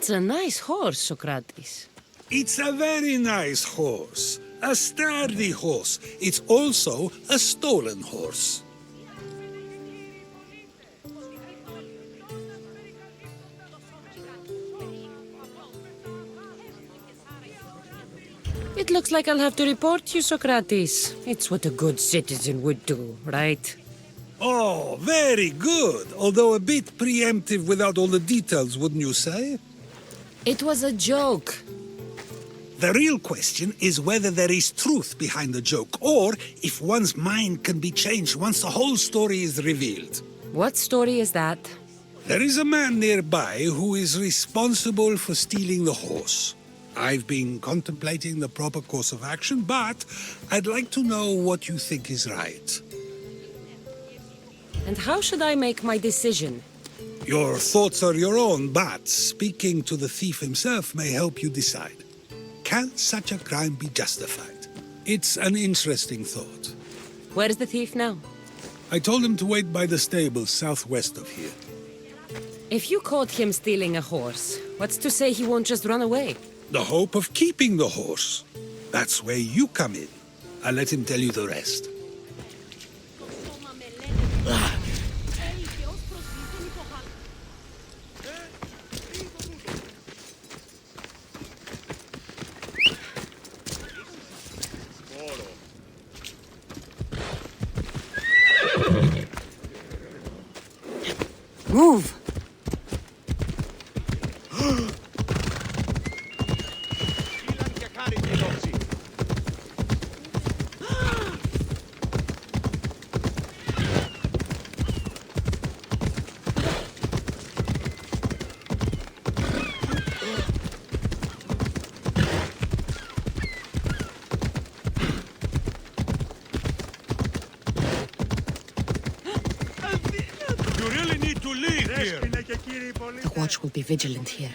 That's a nice horse, Socrates. It's a very nice horse. A sturdy horse. It's also a stolen horse. It looks like I'll have to report you, Socrates. It's what a good citizen would do, right? Oh, very good. Although a bit preemptive without all the details, wouldn't you say? It was a joke. The real question is whether there is truth behind the joke, or if one's mind can be changed once the whole story is revealed. What story is that? There is a man nearby who is responsible for stealing the horse. I've been contemplating the proper course of action, but I'd like to know what you think is right. And how should I make my decision? Your thoughts are your own, but speaking to the thief himself may help you decide. Can such a crime be justified? It's an interesting thought. Where is the thief now? I told him to wait by the stables southwest of here. If you caught him stealing a horse, what's to say he won't just run away? The hope of keeping the horse. That's where you come in. I'll let him tell you the rest. Move! The watch will be vigilant here.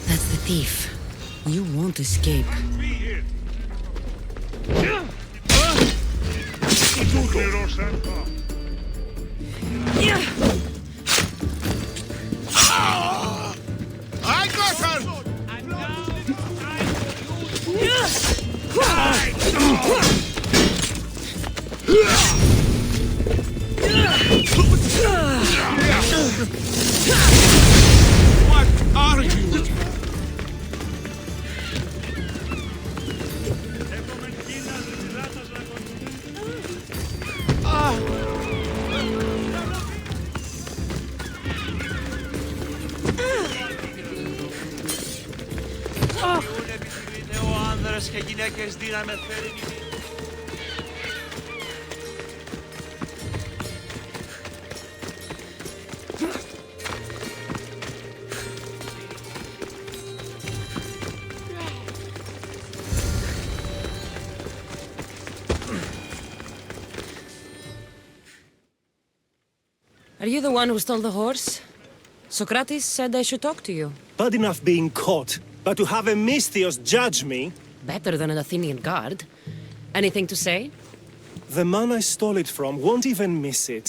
That's the thief. You won't escape. I got her! What are you? Και γυναίκες δύναμε φέρει. Are you the one who stole the horse? Socrates said I should talk to you. Bad enough being caught, but to have a Misthios judge me? Better than an Athenian guard. Anything to say? The man I stole it from won't even miss it.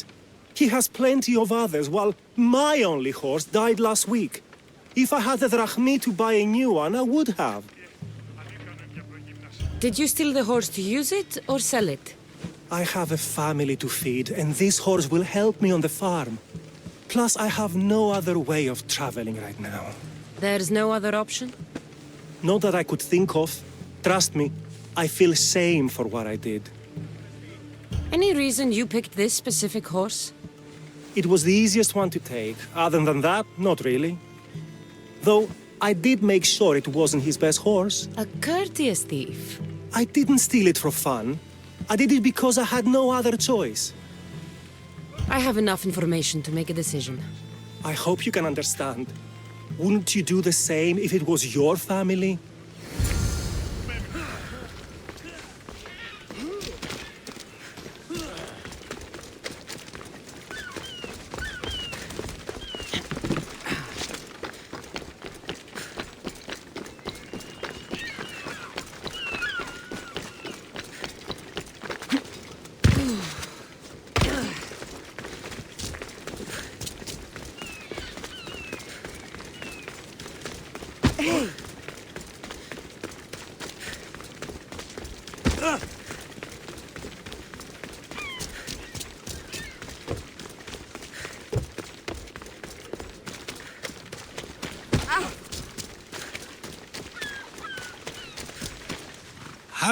He has plenty of others, while my only horse died last week. If I had the drachmi to buy a new one, I would have. Did you steal the horse to use it or sell it? I have a family to feed, and this horse will help me on the farm. Plus, I have no other way of traveling right now. There's no other option? Not that I could think of. Trust me, I feel shame for what I did. Any reason you picked this specific horse? It was the easiest one to take. Other than that, not really. Though, I did make sure it wasn't his best horse. A courteous thief. I didn't steal it for fun. I did it because I had no other choice. I have enough information to make a decision. I hope you can understand. Wouldn't you do the same if it was your family?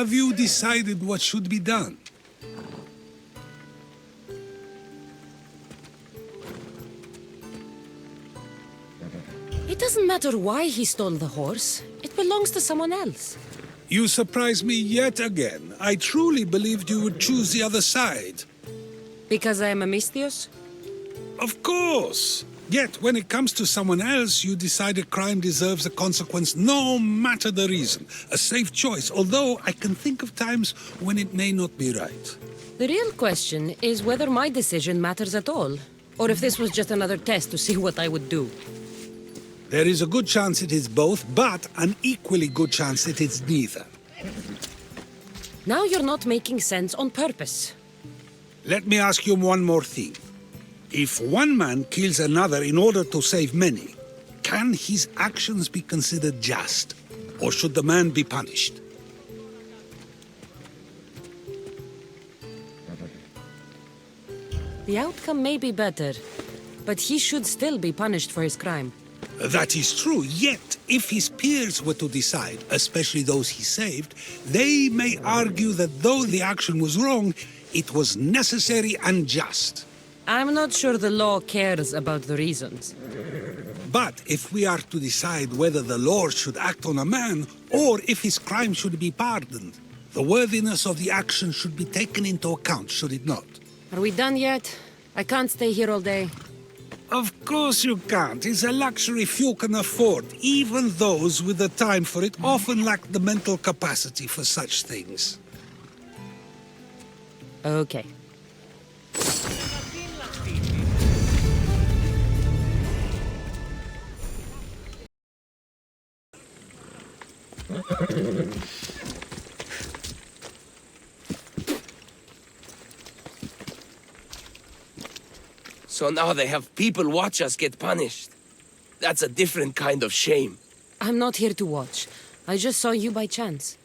Have you decided what should be done? It doesn't matter why he stole the horse. It belongs to someone else. You surprise me yet again. I truly believed you would choose the other side. Because I am a Misthios? Of course! Yet, when it comes to someone else, you decide a crime deserves a consequence no matter the reason. A safe choice, although I can think of times when it may not be right. The real question is whether my decision matters at all, or if this was just another test to see what I would do. There is a good chance it is both, but an equally good chance it is neither. Now you're not making sense on purpose. Let me ask you one more thing. If one man kills another in order to save many, can his actions be considered just? Or should the man be punished? The outcome may be better, but he should still be punished for his crime. That is true, yet if his peers were to decide, especially those he saved, they may argue that though the action was wrong, it was necessary and just. I'm not sure the law cares about the reasons. But if we are to decide whether the Lord should act on a man, or if his crime should be pardoned, the worthiness of the action should be taken into account, should it not? Are we done yet? I can't stay here all day. Of course you can't. It's a luxury few can afford. Even those with the time for it often lack the mental capacity for such things. Okay. So now they have people watch us get punished. That's a different kind of shame. I'm not here to watch. I just saw you by chance.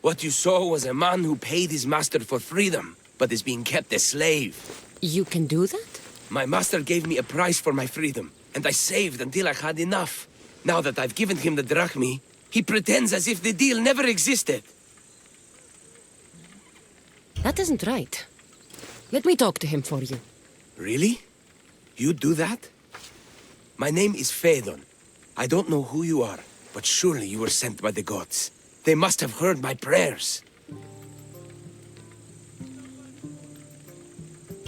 What you saw was a man who paid his master for freedom, but is being kept a slave. You can do that? My master gave me a price for my freedom, and I saved until I had enough. Now that I've given him the drachmi, he pretends as if the deal never existed. That isn't right. Let me talk to him for you. Really? You do that? My name is Phaedon. I don't know who you are, but surely you were sent by the gods. They must have heard my prayers.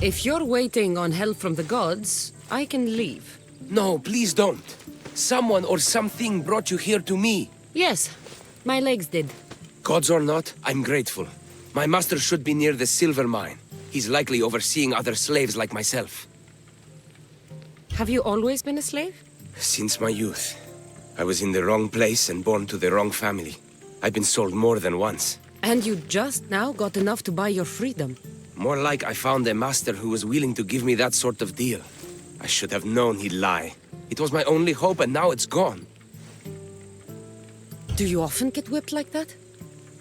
If you're waiting on help from the gods, I can leave. No, please don't. Someone or something brought you here to me. Yes, my legs did. Gods or not, I'm grateful. My master should be near the silver mine. He's likely overseeing other slaves like myself. Have you always been a slave? Since my youth. I was in the wrong place and born to the wrong family. I've been sold more than once. And you just now got enough to buy your freedom. More like I found a master who was willing to give me that sort of deal. I should have known he'd lie. It was my only hope and now it's gone. Do you often get whipped like that?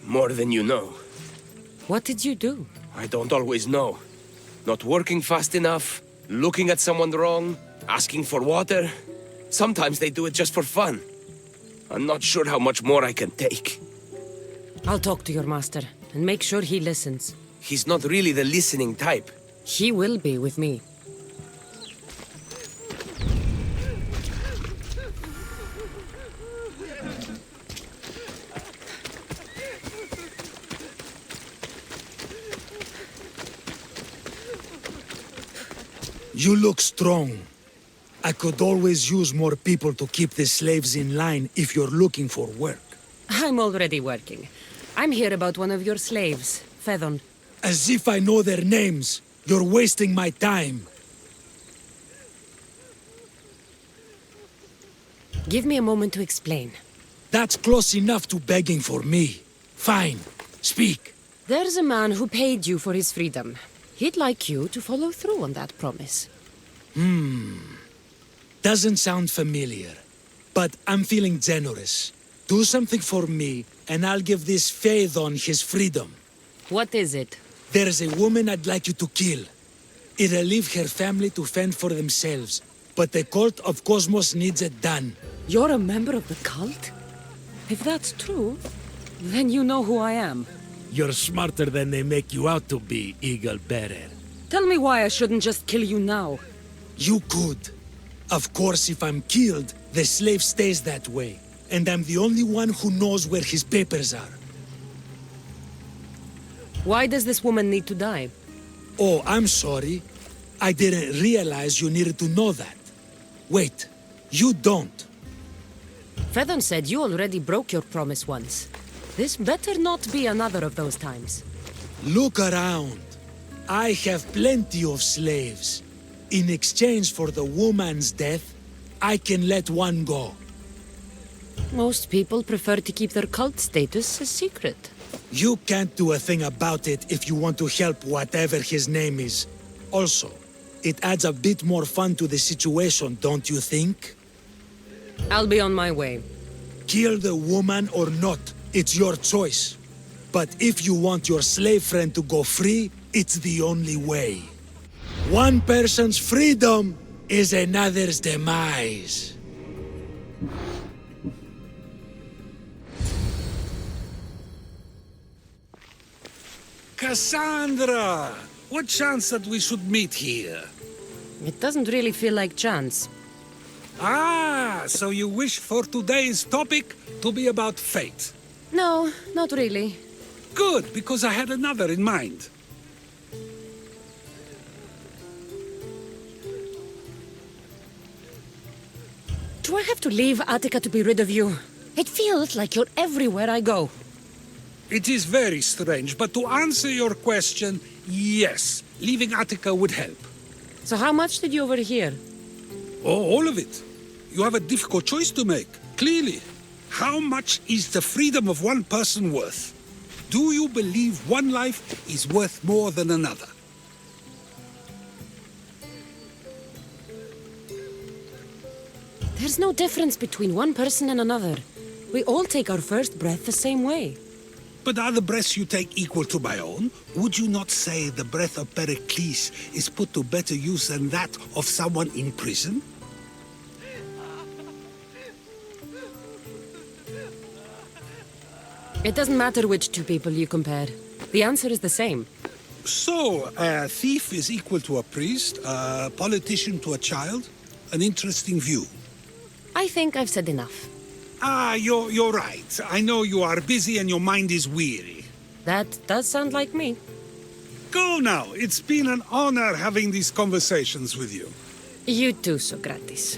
More than you know. What did you do? I don't always know. Not working fast enough, looking at someone wrong, asking for water. Sometimes they do it just for fun. I'm not sure how much more I can take. I'll talk to your master, and make sure he listens. He's not really the listening type. He will be with me. You look strong. I could always use more people to keep the slaves in line if you're looking for work. I'm already working. I'm here about one of your slaves, Fedon. As if I know their names. You're wasting my time. Give me a moment to explain. That's close enough to begging for me. Fine. Speak. There's a man who paid you for his freedom. He'd like you to follow through on that promise. Doesn't sound familiar. But I'm feeling generous. Do something for me, and I'll give this Phaethon his freedom. What is it? There's a woman I'd like you to kill. It'll leave her family to fend for themselves. But the Cult of Kosmos needs it done. You're a member of the cult? If that's true, then you know who I am. You're smarter than they make you out to be, Eagle Bearer. Tell me why I shouldn't just kill you now. You could. Of course, if I'm killed, the slave stays that way. And I'm the only one who knows where his papers are. Why does this woman need to die? Oh, I'm sorry. I didn't realize you needed to know that. Wait, you don't. Fedon said you already broke your promise once. This better not be another of those times. Look around. I have plenty of slaves. In exchange for the woman's death, I can let one go. Most people prefer to keep their cult status a secret. You can't do a thing about it if you want to help whatever his name is. Also, it adds a bit more fun to the situation, don't you think? I'll be on my way. Kill the woman or not, it's your choice. But if you want your slave friend to go free, it's the only way. One person's freedom is another's demise. Kassandra! What chance that we should meet here? It doesn't really feel like chance. Ah, so you wish for today's topic to be about fate. No, not really. Good, because I had another in mind. Do I have to leave Attica to be rid of you? It feels like you're everywhere I go. It is very strange, but to answer your question, yes, leaving Attica would help. So how much did you overhear? Oh, all of it. You have a difficult choice to make, clearly. How much is the freedom of one person worth? Do you believe one life is worth more than another? There's no difference between one person and another. We all take our first breath the same way. But are the breaths you take equal to my own? Would you not say the breath of Pericles is put to better use than that of someone in prison? It doesn't matter which two people you compare. The answer is the same. So, a thief is equal to a priest, a politician to a child? An interesting view. I think I've said enough. Ah, you're right. I know you are busy and your mind is weary. That does sound like me. Go now. It's been an honor having these conversations with you. You too, Socrates.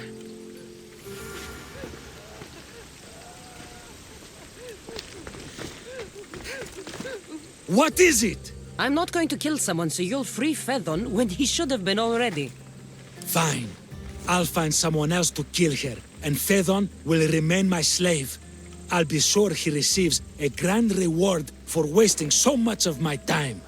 What is it? I'm not going to kill someone so you'll free Phaethon when he should have been already. Fine. I'll find someone else to kill her, and Phaethon will remain my slave. I'll be sure he receives a grand reward for wasting so much of my time.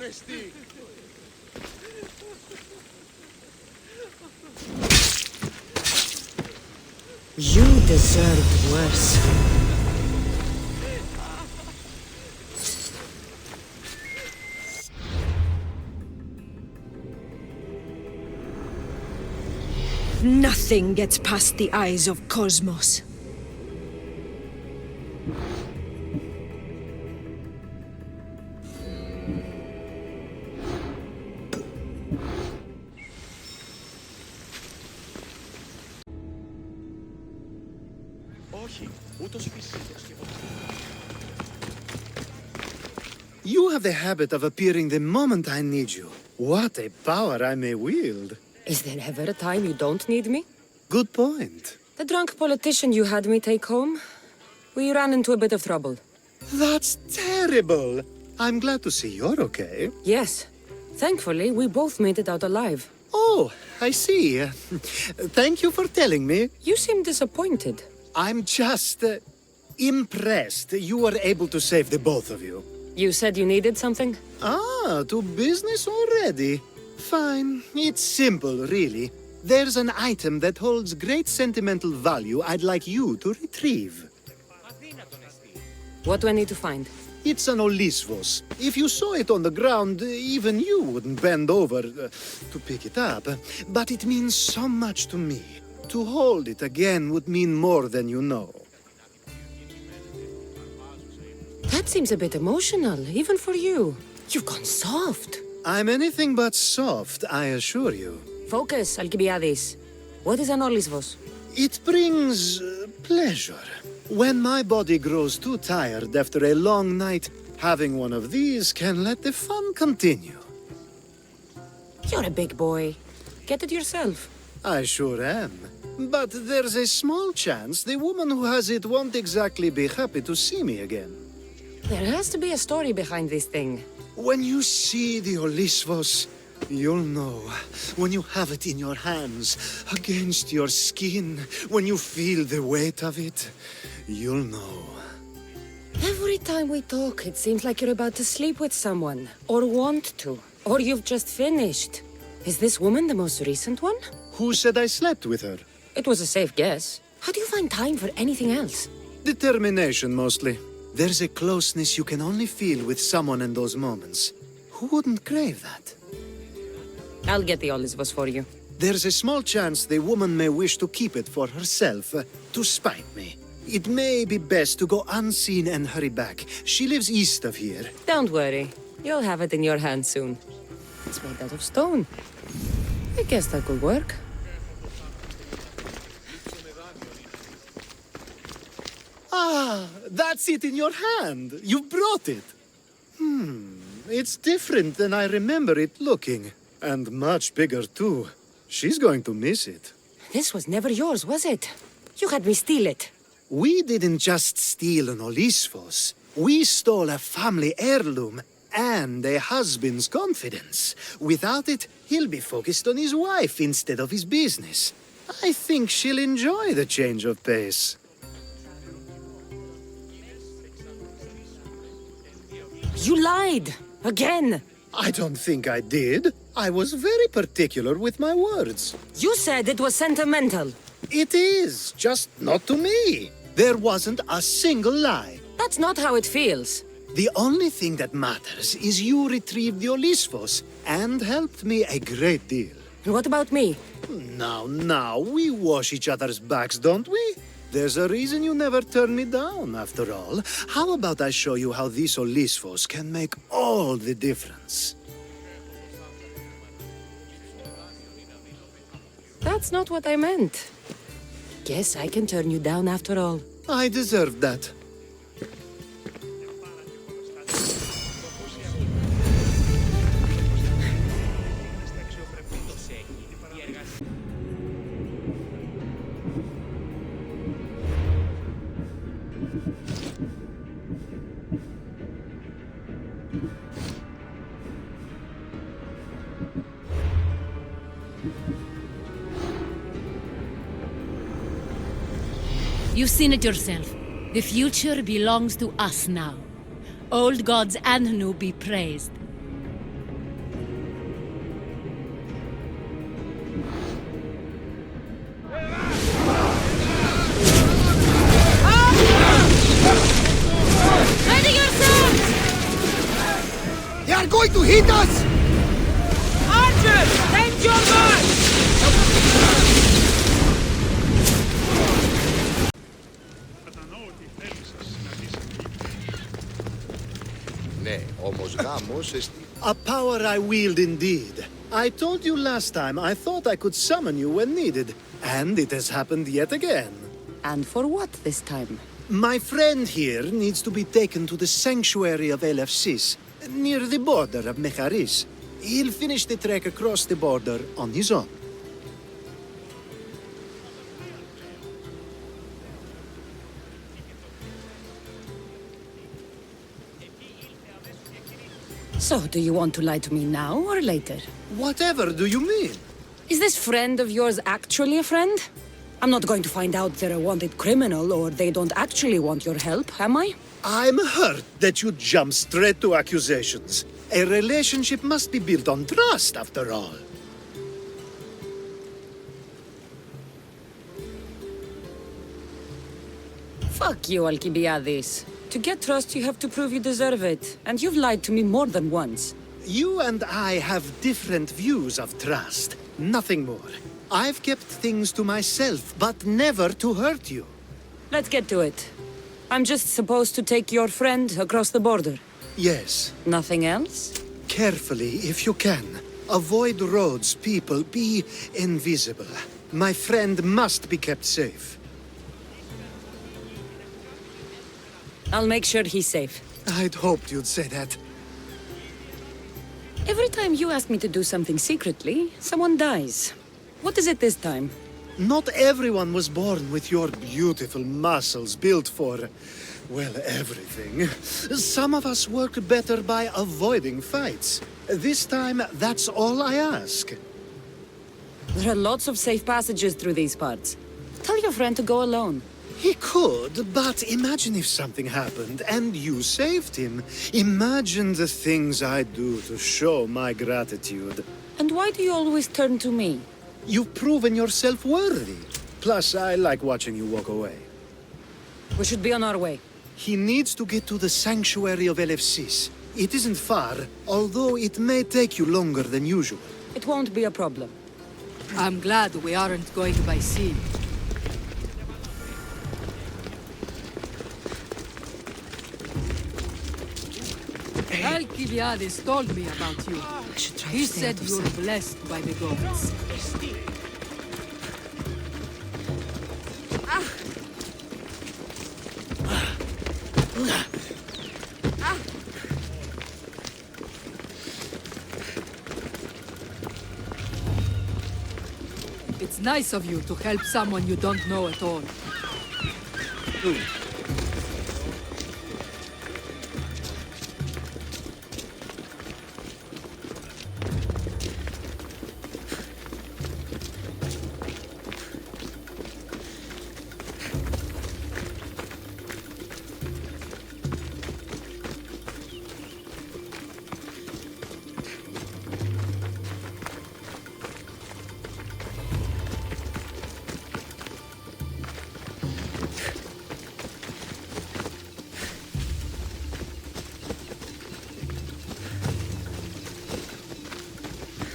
Esty. You deserved worse. Nothing gets past the eyes of Kosmos. You have the habit of appearing the moment I need you. What a power I may wield. Is there ever a time you don't need me? Good point. The drunk politician you had me take home? We ran into a bit of trouble. That's terrible. I'm glad to see you're okay. Yes. Thankfully, we both made it out alive. Oh, I see. Thank you for telling me. You seem disappointed. I'm just impressed you were able to save the both of you. You said you needed something? Ah, to business already. Fine. It's simple, really. There's an item that holds great sentimental value I'd like you to retrieve. What do I need to find? It's an Olisvos. If you saw it on the ground, even you wouldn't bend over to pick it up. But it means so much to me. To hold it again would mean more than you know. That seems a bit emotional, even for you. You've gone soft. I'm anything but soft, I assure you. Focus, Alcibiades. What is an Olisvos? It brings pleasure. When my body grows too tired after a long night, having one of these can let the fun continue. You're a big boy. Get it yourself. I sure am. But there's a small chance the woman who has it won't exactly be happy to see me again. There has to be a story behind this thing. When you see the Olisvos, you'll know. When you have it in your hands, against your skin, when you feel the weight of it, you'll know. Every time we talk, it seems like you're about to sleep with someone. Or want to. Or you've just finished. Is this woman the most recent one? Who said I slept with her? It was a safe guess. How do you find time for anything else? Determination, mostly. There's a closeness you can only feel with someone in those moments. Who wouldn't crave that? I'll get the Olisvos for you. There's a small chance the woman may wish to keep it for herself, to spite me. It may be best to go unseen and hurry back. She lives east of here. Don't worry. You'll have it in your hand soon. It's made out of stone. I guess that could work. Ah, that's it in your hand. You brought it. It's different than I remember it looking. And much bigger, too. She's going to miss it. This was never yours, was it? You had me steal it. We didn't just steal an Olisvos. We stole a family heirloom and a husband's confidence. Without it, he'll be focused on his wife instead of his business. I think she'll enjoy the change of pace. You lied! Again! I don't think I did. I was very particular with my words. You said it was sentimental. It is, just not to me. There wasn't a single lie. That's not how it feels. The only thing that matters is you retrieved the Olisvos and helped me a great deal. And what about me? Now, we wash each other's backs, don't we? There's a reason you never turn me down, after all. How about I show you how these Olisvos can make all the difference? That's not what I meant. Guess I can turn you down after all. I deserve that. You've seen it yourself. The future belongs to us now. Old gods and new be praised. Hit us! Archers, take your mark! Ναι, όμως γάμος εστί... A power I wield indeed. I told you last time I thought I could summon you when needed, and it has happened yet again. And for what this time? My friend here needs to be taken to the sanctuary of Elefsis, near the border of Mecharis. He'll finish the trek across the border on his own. So, do you want to lie to me now or later? Whatever do you mean? Is this friend of yours actually a friend? I'm not going to find out they're a wanted criminal or they don't actually want your help, am I? I'm hurt that you jump straight to accusations. A relationship must be built on trust, after all. Fuck you, Alcibiades. To get trust, you have to prove you deserve it. And you've lied to me more than once. You and I have different views of trust. Nothing more. I've kept things to myself, but never to hurt you. Let's get to it. I'm just supposed to take your friend across the border. Yes. Nothing else? Carefully, if you can. Avoid roads, people. Be invisible. My friend must be kept safe. I'll make sure he's safe. I'd hoped you'd say that. Every time you ask me to do something secretly, someone dies. What is it this time? Not everyone was born with your beautiful muscles built for, well, everything. Some of us work better by avoiding fights. This time, that's all I ask. There are lots of safe passages through these parts. Tell your friend to go alone. He could, but imagine if something happened and you saved him. Imagine the things I'd do to show my gratitude. And why do you always turn to me? You've proven yourself worthy. Plus, I like watching you walk away. We should be on our way. He needs to get to the sanctuary of Elefsis. It isn't far, although it may take you longer than usual. It won't be a problem. I'm glad we aren't going by sea. Alcibiades told me about you. He said you're blessed by the gods. It's nice of you to help someone you don't know at all.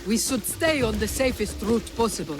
We should stay on the safest route possible.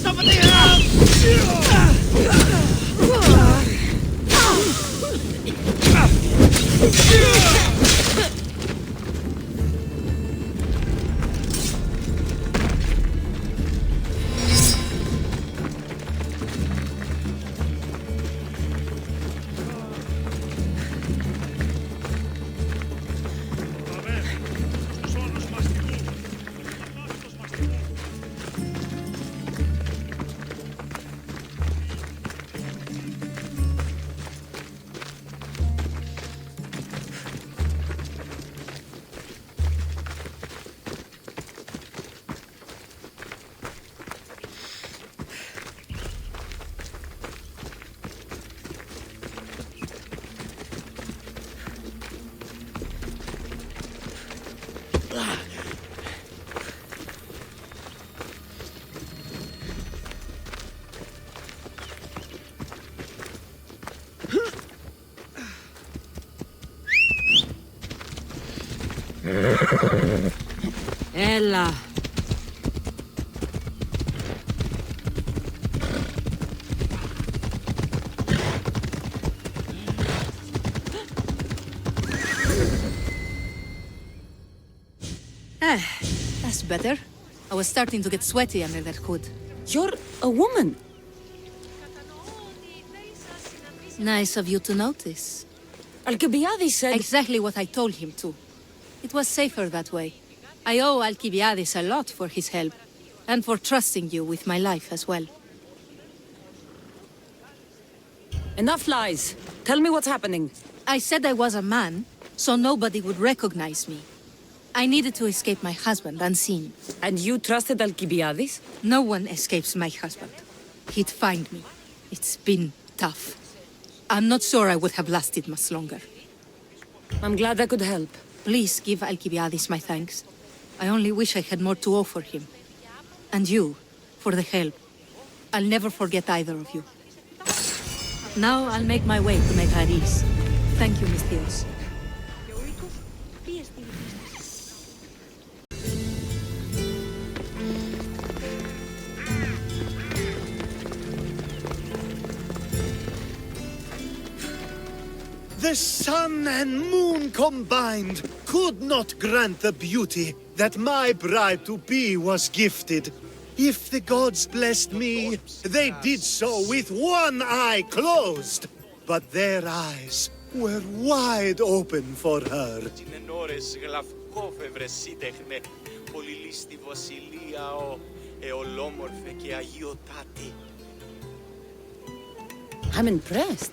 Somebody help! Ella. That's better. I was starting to get sweaty under that hood. You're a woman. Nice of you to notice. Alcibiades said... Exactly what I told him to. It was safer that way. I owe Alcibiades a lot for his help, and for trusting you with my life as well. Enough lies. Tell me what's happening. I said I was a man, so nobody would recognize me. I needed to escape my husband unseen. And you trusted Alcibiades? No one escapes my husband. He'd find me. It's been tough. I'm not sure I would have lasted much longer. I'm glad I could help. Please give Alcibiades my thanks. I only wish I had more to offer him. And you, for the help. I'll never forget either of you. Now I'll make my way to Megaris. Thank you, Misthios. The sun and moon combined could not grant the beauty that my bride-to-be was gifted. If the gods blessed me, they did so with one eye closed. But their eyes were wide open for her. I'm impressed.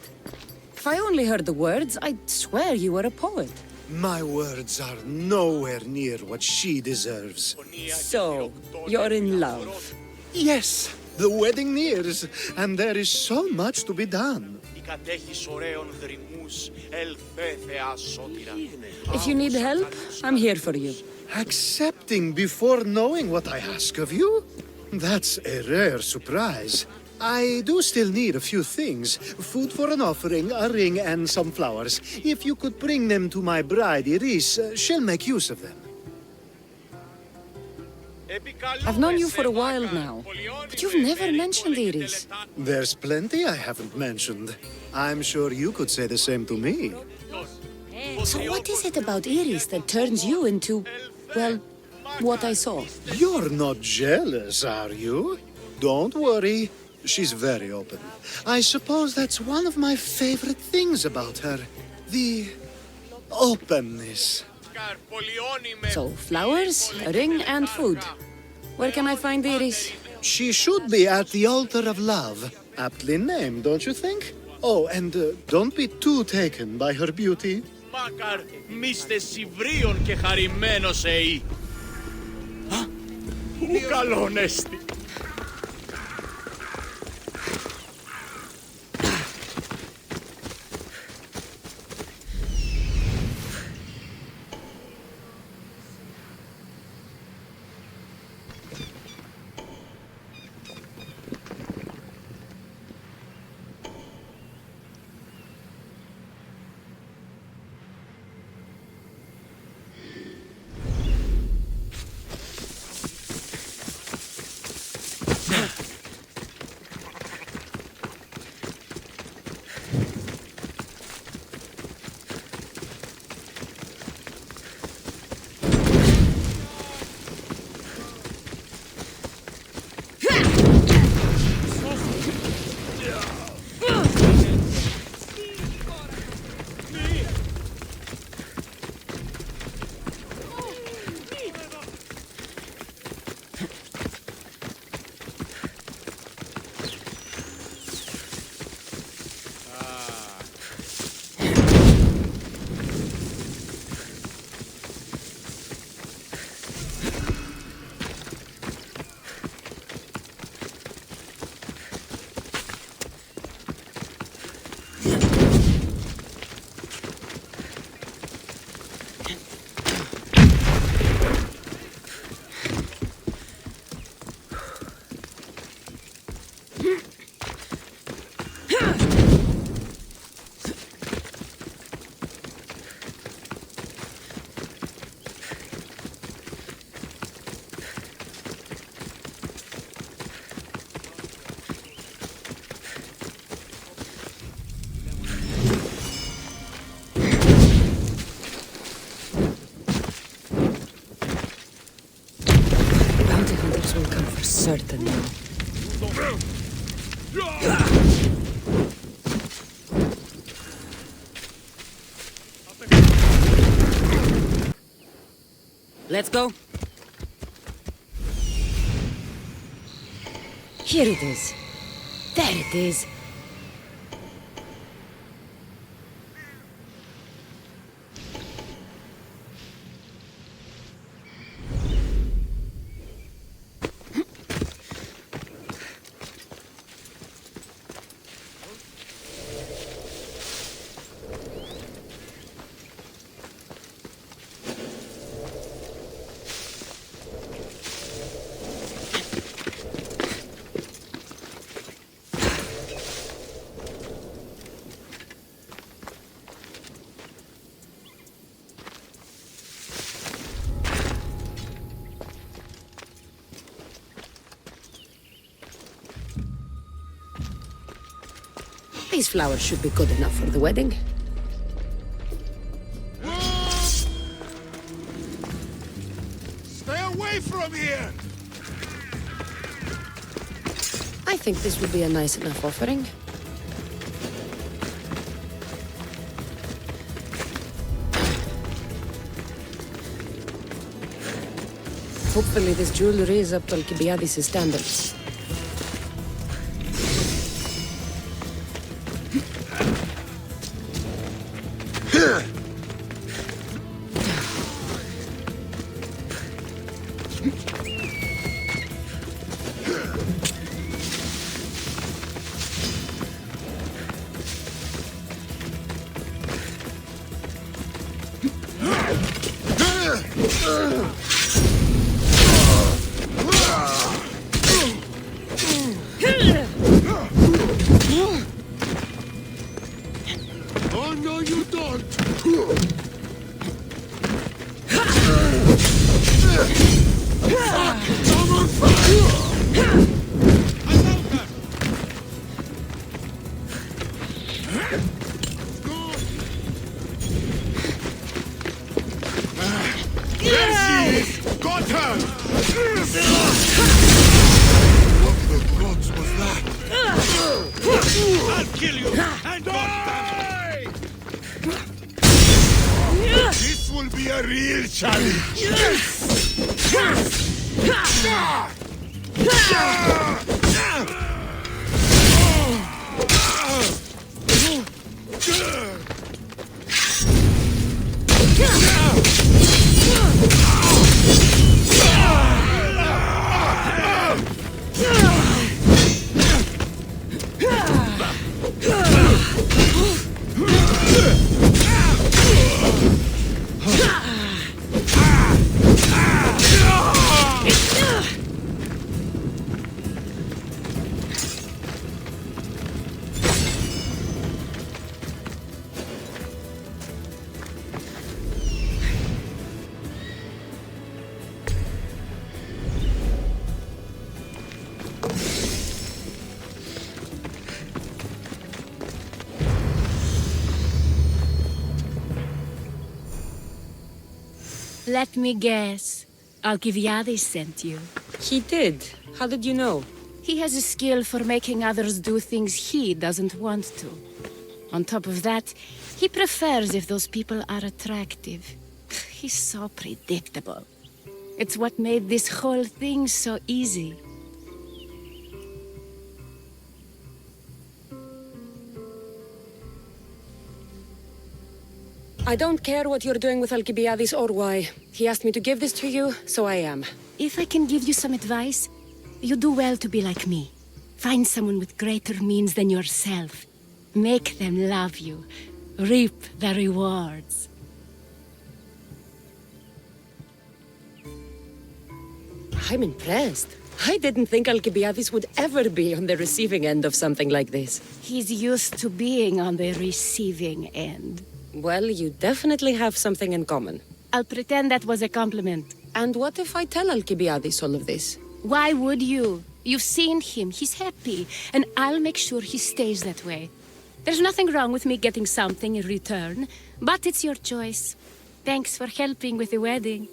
If I only heard the words, I'd swear you were a poet. My words are nowhere near what she deserves. So, you're in love? Yes, the wedding nears, and there is so much to be done. If you need help, I'm here for you. Accepting before knowing what I ask of you? That's a rare surprise. I do still need a few things. Food for an offering, a ring, and some flowers. If you could bring them to my bride, Iris, she'll make use of them. I've known you for a while now, but you've never mentioned Iris. There's plenty I haven't mentioned. I'm sure you could say the same to me. So what is it about Iris that turns you into, well, what I saw? You're not jealous, are you? Don't worry. She's very open. I suppose that's one of my favorite things about her. The openness. So, flowers, a ring, and food. Where can I find Iris? She should be at the altar of love. Aptly named, don't you think? Oh, and don't be too taken by her beauty. Makar, μήστε συμβρίων και χαρημένος εί. Ου καλόν έστι. For certain now. Let's go. Here it is. There it is. These flowers should be good enough for the wedding. Stay away from here! I think this would be a nice enough offering. Hopefully this jewelry is up to Alcibiades' standards. Oh, no, you don't! There she is! Got her! What the gods was that? I'll kill you! And die! This will be a real challenge! Let me guess. Alcibiades sent you. He did. How did you know? He has a skill for making others do things he doesn't want to. On top of that, he prefers if those people are attractive. He's so predictable. It's what made this whole thing so easy. I don't care what you're doing with Alcibiades or why. He asked me to give this to you, so I am. If I can give you some advice, you do well to be like me. Find someone with greater means than yourself. Make them love you. Reap the rewards. I'm impressed. I didn't think Alcibiades would ever be on the receiving end of something like this. He's used to being on the receiving end. Well, you definitely have something in common. I'll pretend that was a compliment. And what if I tell Alcibiades all of this? Why would you? You've seen him, he's happy, and I'll make sure he stays that way. There's nothing wrong with me getting something in return, but it's your choice. Thanks for helping with the wedding.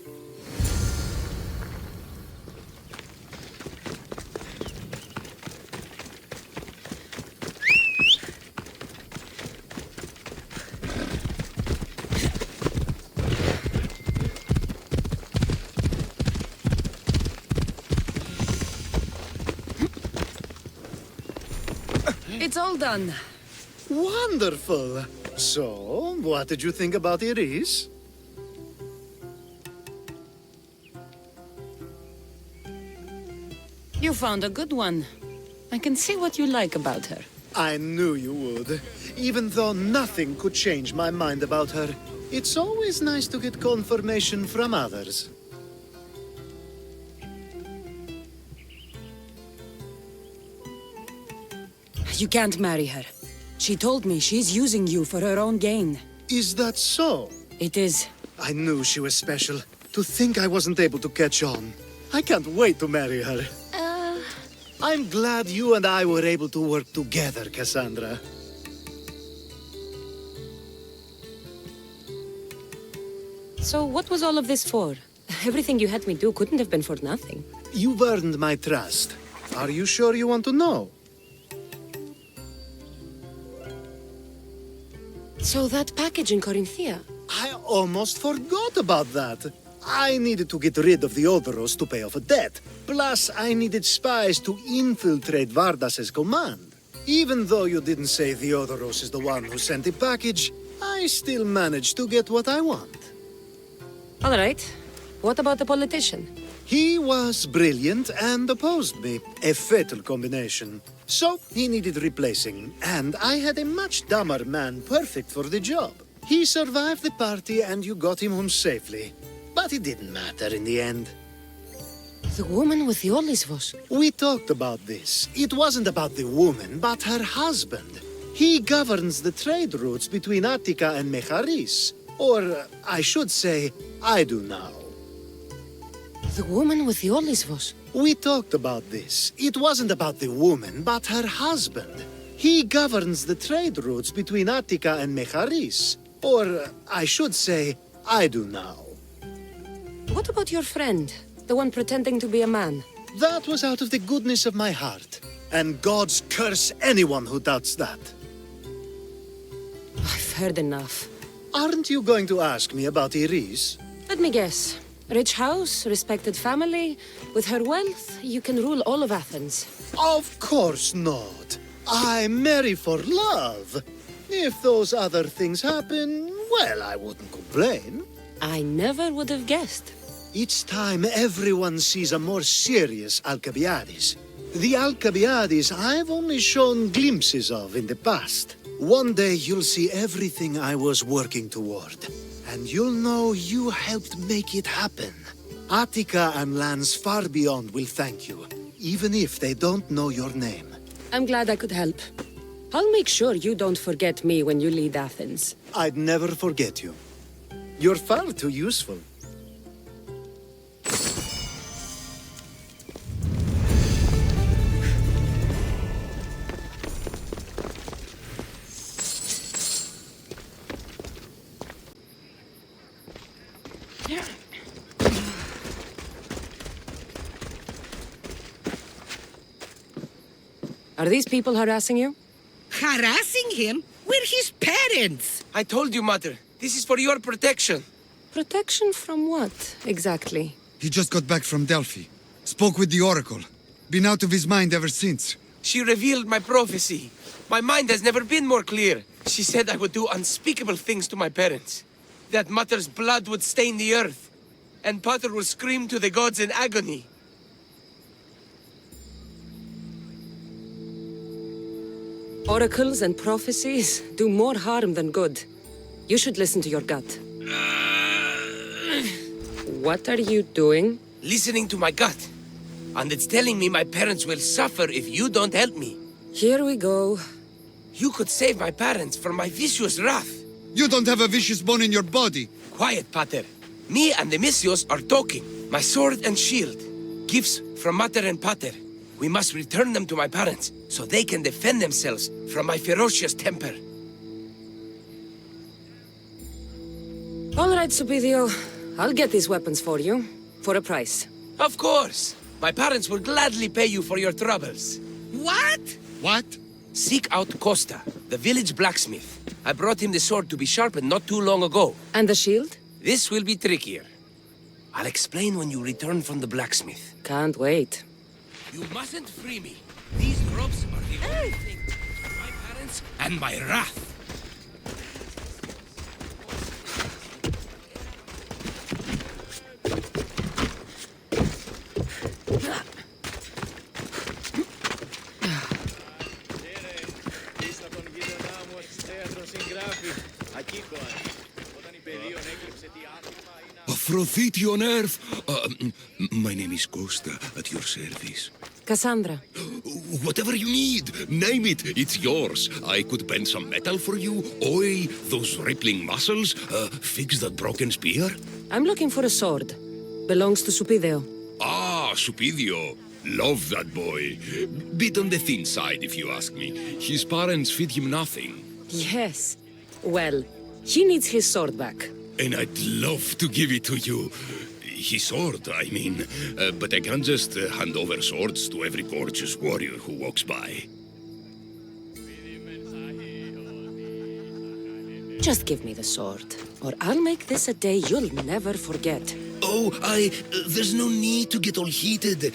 It's all done. Wonderful. So, what did you think about Iris? You found a good one. I can see what you like about her. I knew you would. Even though nothing could change my mind about her, it's always nice to get confirmation from others. You can't marry her. She told me she's using you for her own gain. Is that so? It is. I knew she was special. To think I wasn't able to catch on. I can't wait to marry her. I'm glad you and I were able to work together, Kassandra. So what was all of this for? Everything you had me do couldn't have been for nothing. You've earned my trust. Are you sure you want to know? So that package in Corinthia? I almost forgot about that. I needed to get rid of the Odoros to pay off a debt. Plus, I needed spies to infiltrate Vardas's command. Even though you didn't say the Odoros is the one who sent the package, I still managed to get what I want. All right. What about the politician? He was brilliant and opposed me. A fatal combination. So, he needed replacing, and I had a much dumber man perfect for the job. He survived the party and you got him home safely. But it didn't matter in the end. The woman with the Olisvos. We talked about this. It wasn't about the woman, but her husband. He governs the trade routes between Attica and Mecharis. Or, I should say, I do now. The woman with the Olisvos. We talked about this. It wasn't about the woman, but her husband. He governs the trade routes between Attica and Mecharis. Or, I should say, I do now. What about your friend? The one pretending to be a man? That was out of the goodness of my heart. And gods curse anyone who doubts that. I've heard enough. Aren't you going to ask me about Iris? Let me guess. Rich house, respected family. With her wealth, you can rule all of Athens. Of course not. I marry for love. If those other things happen, well, I wouldn't complain. I never would have guessed. Each time everyone sees a more serious Alcibiades. The Alcibiades I've only shown glimpses of in the past. One day you'll see everything I was working toward. And you'll know you helped make it happen. Attica and lands far beyond will thank you, even if they don't know your name. I'm glad I could help. I'll make sure you don't forget me when you lead Athens. I'd never forget you. You're far too useful. Are these people harassing you? Harassing him? We're his parents! I told you, Mother. This is for your protection. Protection from what, exactly? He just got back from Delphi. Spoke with the Oracle. Been out of his mind ever since. She revealed my prophecy. My mind has never been more clear. She said I would do unspeakable things to my parents. That Mother's blood would stain the earth. And Pater would scream to the gods in agony. Oracles and prophecies do more harm than good. You should listen to your gut. What are you doing? Listening to my gut. And it's telling me my parents will suffer if you don't help me. Here we go. You could save my parents from my vicious wrath. You don't have a vicious bone in your body. Quiet, Pater. Me and the Misios are talking. My sword and shield. Gifts from Mater and Pater. We must return them to my parents, so they can defend themselves from my ferocious temper. All right, Supidio. I'll get these weapons for you. For a price. Of course. My parents will gladly pay you for your troubles. What? What? Seek out Costa, the village blacksmith. I brought him the sword to be sharpened not too long ago. And the shield? This will be trickier. I'll explain when you return from the blacksmith. Can't wait. You mustn't free me. These ropes are the only thing. vengeance and my wrath. Aphrodite on Earth! My name is Costa, at your service. Kassandra. Whatever you need, name it, it's yours. I could bend some metal for you, oil those rippling muscles, fix that broken spear. I'm looking for a sword. Belongs to Supidio. Ah, Supidio. Love that boy. Bit on the thin side, if you ask me. His parents feed him nothing. Yes. Well, he needs his sword back. And I'd love to give it to you. His sword, I mean. But I can't just hand over swords to every gorgeous warrior who walks by. Just give me the sword, or I'll make this a day you'll never forget. Oh, there's no need to get all heated.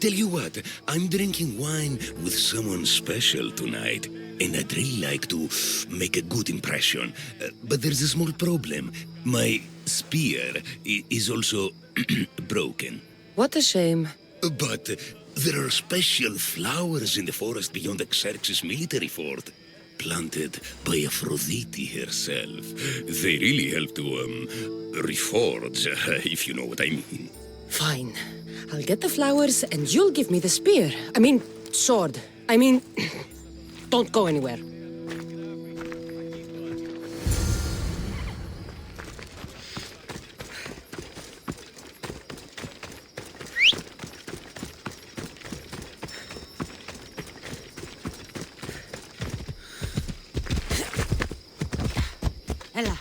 Tell you what, I'm drinking wine with someone special tonight. And I'd really like to make a good impression. But there's a small problem. My spear is also broken. What a shame. But there are special flowers in the forest beyond Xerxes' military fort, planted by Aphrodite herself. They really help to, reforge, if you know what I mean. Fine. I'll get the flowers and you'll give me the spear. Sword. Don't go anywhere. Ella.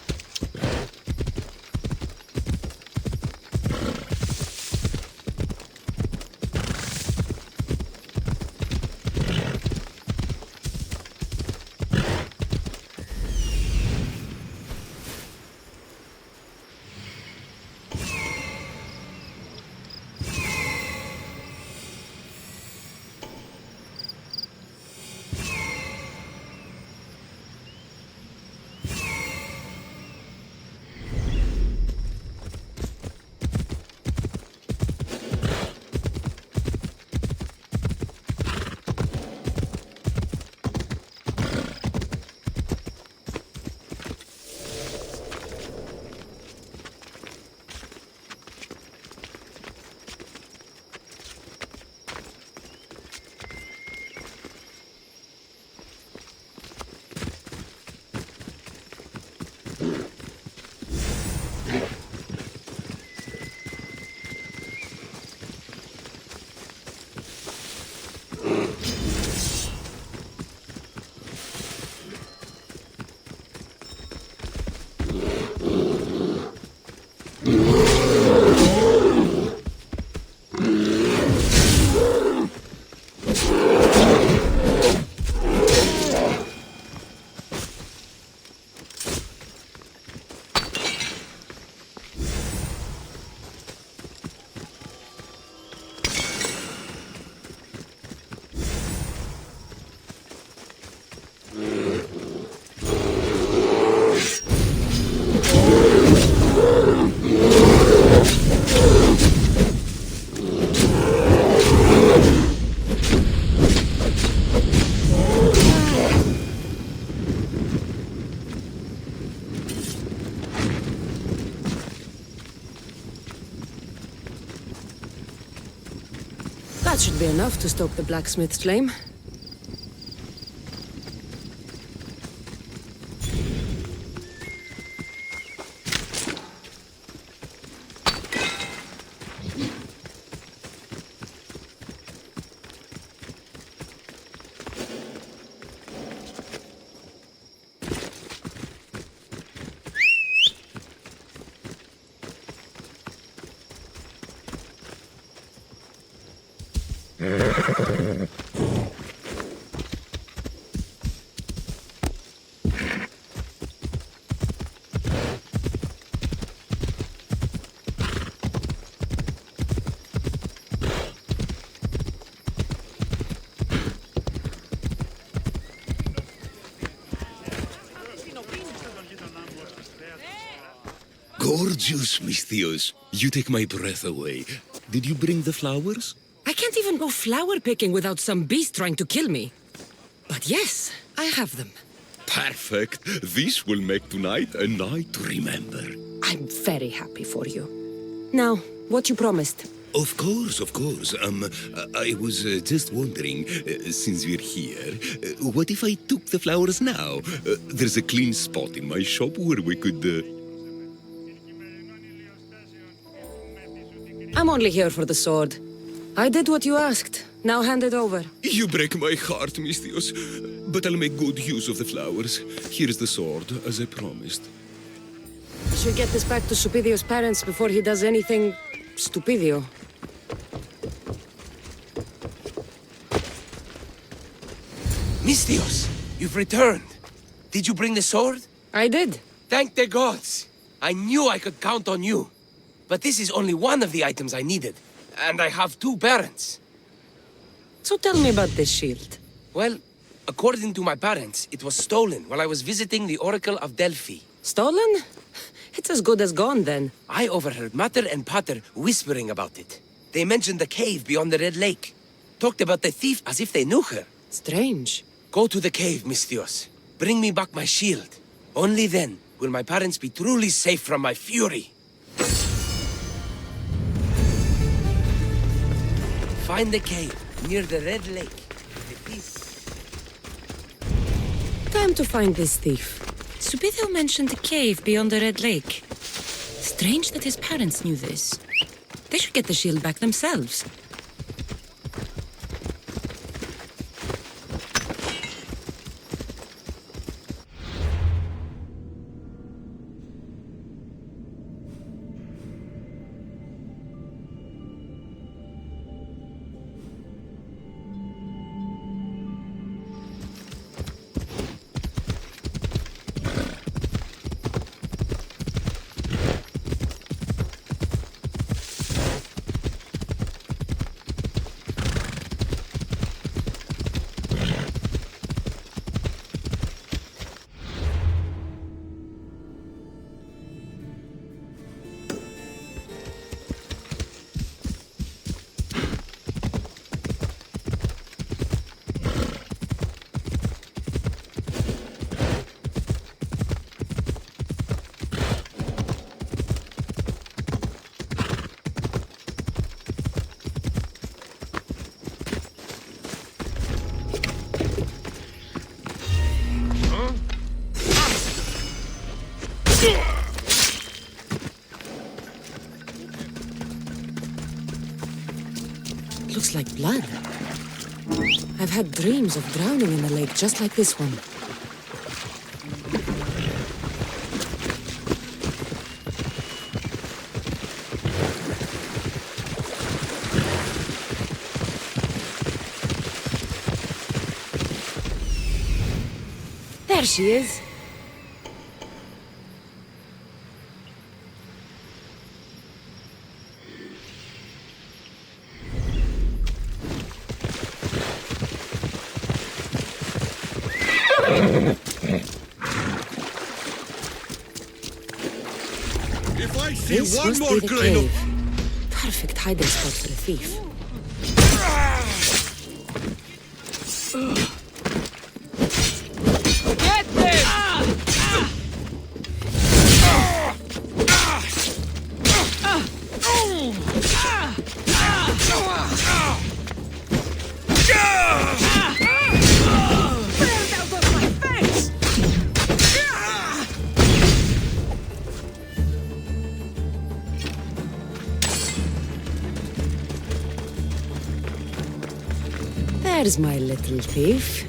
That should be enough to stoke the blacksmith's flame. Gorgeous, Misthios. You take my breath away. Did you bring the flowers? I can't even go flower picking without some beast trying to kill me. But yes, I have them. Perfect. This will make tonight a night to remember. I'm very happy for you. Now, what you promised? Of course, of course. I was just wondering, since we're here, what if I took the flowers now? There's a clean spot in my shop where we could... I'm only here for the sword. I did what you asked. Now hand it over. You break my heart, Misthios. But I'll make good use of the flowers. Here's the sword, as I promised. I should get this back to Supidio's parents before he does anything... stupidio. Misthios, you've returned. Did you bring the sword? I did. Thank the gods. I knew I could count on you. But this is only one of the items I needed. And I have 2 parents. So tell me about this shield. Well, according to my parents, it was stolen while I was visiting the Oracle of Delphi. Stolen? It's as good as gone, then. I overheard Mater and Pater whispering about it. They mentioned the cave beyond the Red Lake. Talked about the thief as if they knew her. Strange. Go to the cave, Misthios. Bring me back my shield. Only then will my parents be truly safe from my fury. Find the cave near the Red Lake. The thief. Time to find this thief. Subidio mentioned the cave beyond the Red Lake. Strange that his parents knew this. They should get the shield back themselves. Looks like blood. I've had dreams of drowning in the lake just like this one. There she is. If I see This one must more be the grain of... cave. Perfect hiding spot for a thief. Get them! Burned out of my face! There's my little thief.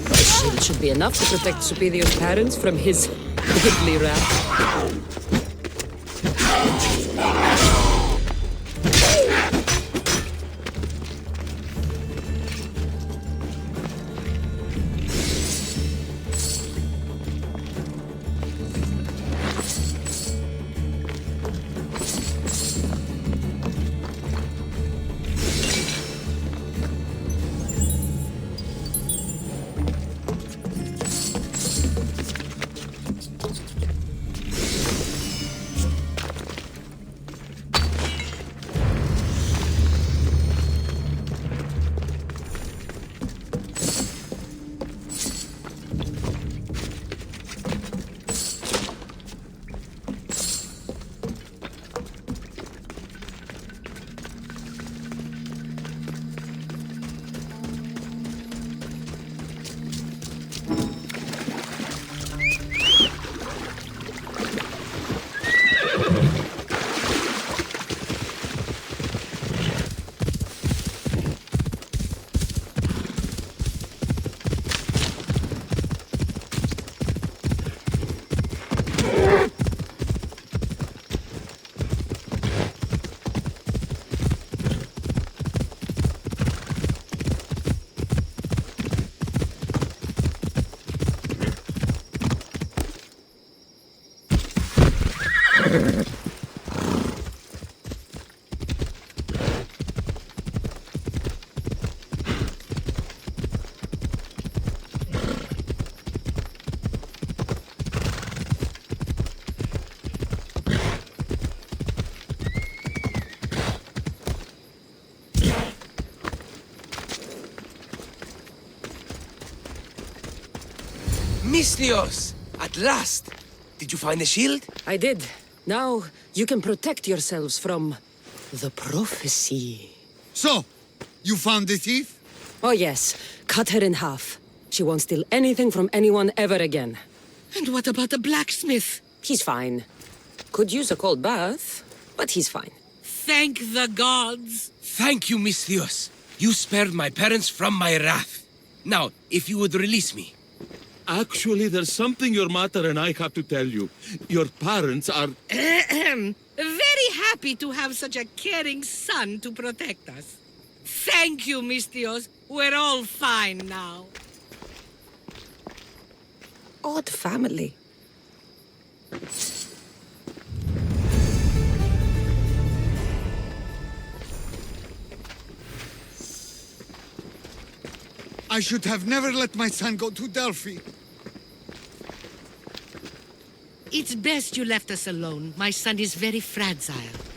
This shield should be enough to protect Supidio's parents from his deadly wrath. Misthios! At last! Did you find the shield? I did. Now, you can protect yourselves from the prophecy. So, you found the thief? Oh yes, cut her in half. She won't steal anything from anyone ever again. And what about the blacksmith? He's fine. Could use a cold bath, but he's fine. Thank the gods! Thank you, Misthios. You spared my parents from my wrath. Now, if you would release me. Actually, there's something your mother and I have to tell you. Your parents are... Very happy to have such a caring son to protect us. Thank you, Misthios. We're all fine now. Odd family. I should have never let my son go to Delphi. It's best you left us alone. My son is very fragile.